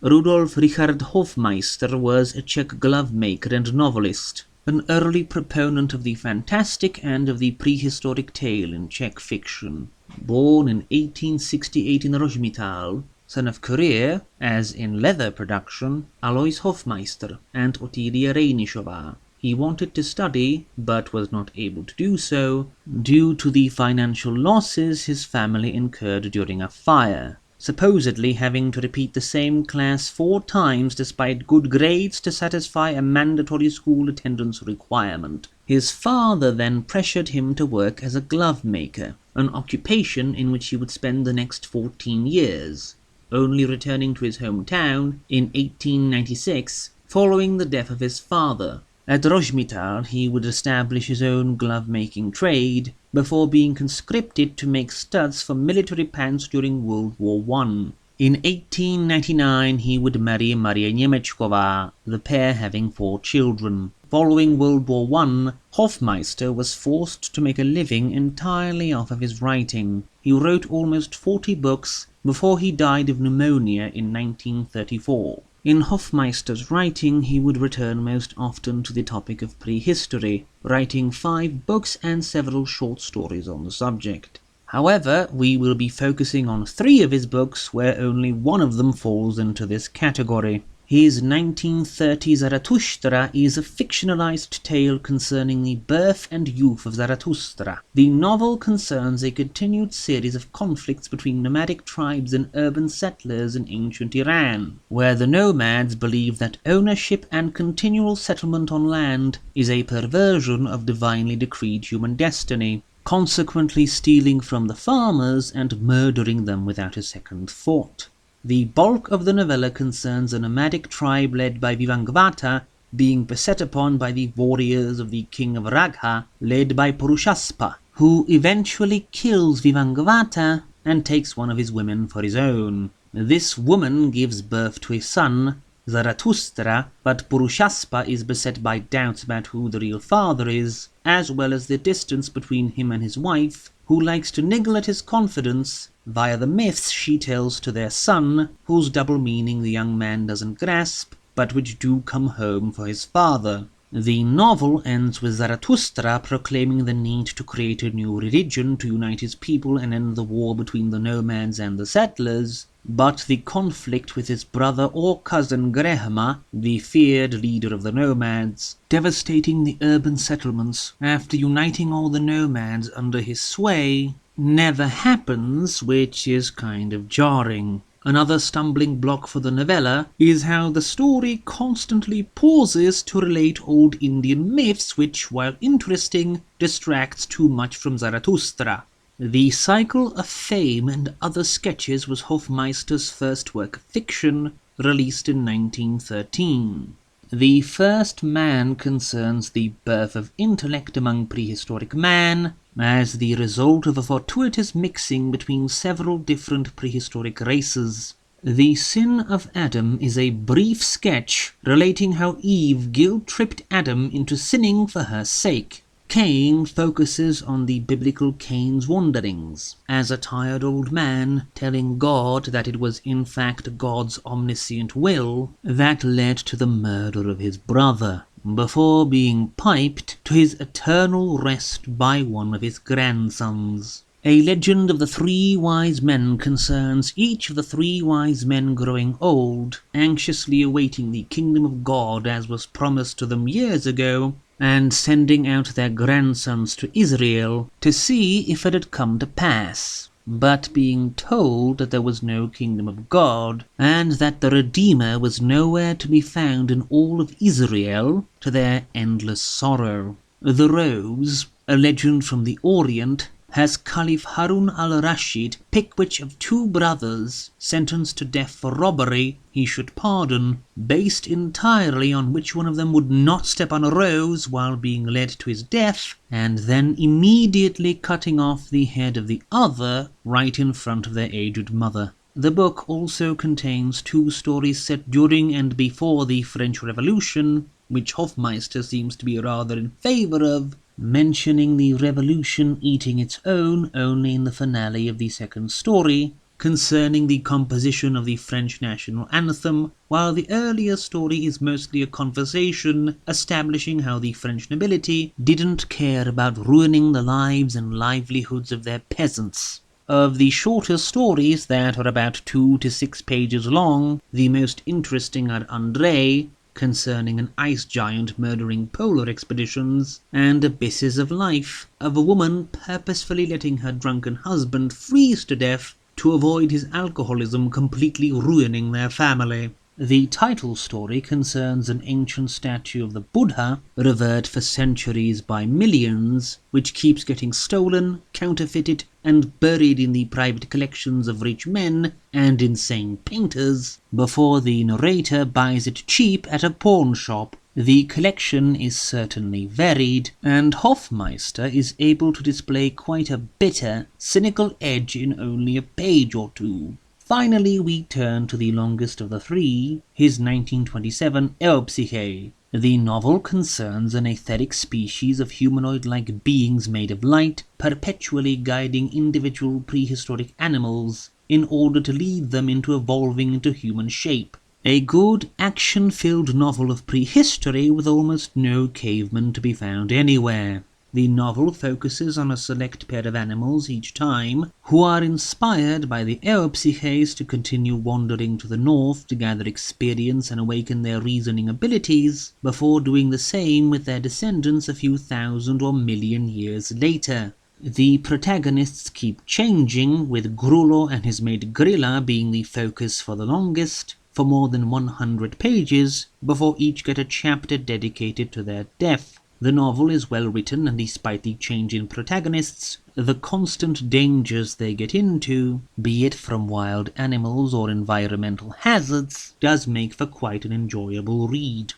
Rudolf Richard Hofmeister was a Czech glove maker and novelist, an early proponent of the fantastic and of the prehistoric tale in Czech fiction. Born in 1868 in Rožmitál, son of courier, as in leather production, Alois Hofmeister and Otília Rejnišová. He wanted to study, but was not able to do so, due to the financial losses his family incurred during a fire, supposedly having to repeat the same class 4 times despite good grades to satisfy a mandatory school attendance requirement. His father then pressured him to work as a glove maker, an occupation in which he would spend the next 14 years, only returning to his hometown in 1896 following the death of his father. At Rožmitál he would establish his own glove-making trade before being conscripted to make studs for military pants during World War I. In 1899 he would marry Marie Němečková, the pair having 4 children. Following World War I, Hofmeister was forced to make a living entirely off of his writing. He wrote almost 40 books before he died of pneumonia in 1934. In Hofmeister's writing, he would return most often to the topic of prehistory, writing 5 books and several short stories on the subject. However, we will be focusing on 3 of his books, where only one of them falls into this category. His 1930 Zarathustra is a fictionalized tale concerning the birth and youth of Zarathustra. The novel concerns a continued series of conflicts between nomadic tribes and urban settlers in ancient Iran, where the nomads believe that ownership and continual settlement on land is a perversion of divinely decreed human destiny, consequently stealing from the farmers and murdering them without a second thought. The bulk of the novella concerns a nomadic tribe led by Vivangvata being beset upon by the warriors of the king of Ragha, led by Purushaspa, who eventually kills Vivangvata and takes one of his women for his own. This woman gives birth to a son, Zarathustra, but Purushaspa is beset by doubts about who the real father is, as well as the distance between him and his wife, who likes to niggle at his confidence via the myths she tells to their son, whose double meaning the young man doesn't grasp, but which do come home for his father. The novel ends with Zarathustra proclaiming the need to create a new religion to unite his people and end the war between the nomads and the settlers, but the conflict with his brother or cousin Grehma, the feared leader of the nomads, devastating the urban settlements after uniting all the nomads under his sway, never happens, which is kind of jarring. Another stumbling block for the novella is how the story constantly pauses to relate old Indian myths which, while interesting, distracts too much from Zarathustra. The Cycle of Fame and Other Sketches was Hofmeister's first work of fiction, released in 1913. The First Man concerns the birth of intellect among prehistoric man, as the result of a fortuitous mixing between several different prehistoric races. The Sin of Adam is a brief sketch relating how Eve guilt-tripped Adam into sinning for her sake. Cain focuses on the biblical Cain's wanderings, as a tired old man telling God that it was in fact God's omniscient will that led to the murder of his brother, before being piped to his eternal rest by one of his grandsons. A legend of the 3 wise men concerns each of the 3 wise men growing old, anxiously awaiting the kingdom of God as was promised to them years ago, and sending out their grandsons to Israel to see if it had come to pass, but being told that there was no kingdom of God, and that the Redeemer was nowhere to be found in all of Israel, to their endless sorrow. The Rose, a legend from the Orient, has Caliph Harun al-Rashid pick which of 2 brothers, sentenced to death for robbery, he should pardon, based entirely on which one of them would not step on a rose while being led to his death, and then immediately cutting off the head of the other right in front of their aged mother. The book also contains 2 stories set during and before the French Revolution, which Hofmeister seems to be rather in favour of, mentioning the revolution eating its own only in the finale of the second story, concerning the composition of the French national anthem, while the earlier story is mostly a conversation establishing how the French nobility didn't care about ruining the lives and livelihoods of their peasants. Of the shorter stories that are about 2 to 6 pages long, the most interesting are André, concerning an ice giant murdering polar expeditions, and Abysses of Life, of a woman purposefully letting her drunken husband freeze to death to avoid his alcoholism completely ruining their family. The title story concerns an ancient statue of the Buddha, revered for centuries by millions, which keeps getting stolen, counterfeited, and buried in the private collections of rich men and insane painters before the narrator buys it cheap at a pawn shop. The collection is certainly varied, and Hofmeister is able to display quite a bitter, cynical edge in only a page or two. Finally, we turn to the longest of the three, his 1927 Eopsyche. The novel concerns an etheric species of humanoid-like beings made of light, perpetually guiding individual prehistoric animals in order to lead them into evolving into human shape. A good, action-filled novel of prehistory with almost no cavemen to be found anywhere. The novel focuses on a select pair of animals each time, who are inspired by the Eopsyches to continue wandering to the north to gather experience and awaken their reasoning abilities, before doing the same with their descendants a few thousand or million years later. The protagonists keep changing, with Grullo and his mate Grilla being the focus for the longest, for more than 100 pages, before each get a chapter dedicated to their death. The novel is well written, and despite the change in protagonists, the constant dangers they get into, be it from wild animals or environmental hazards, does make for quite an enjoyable read.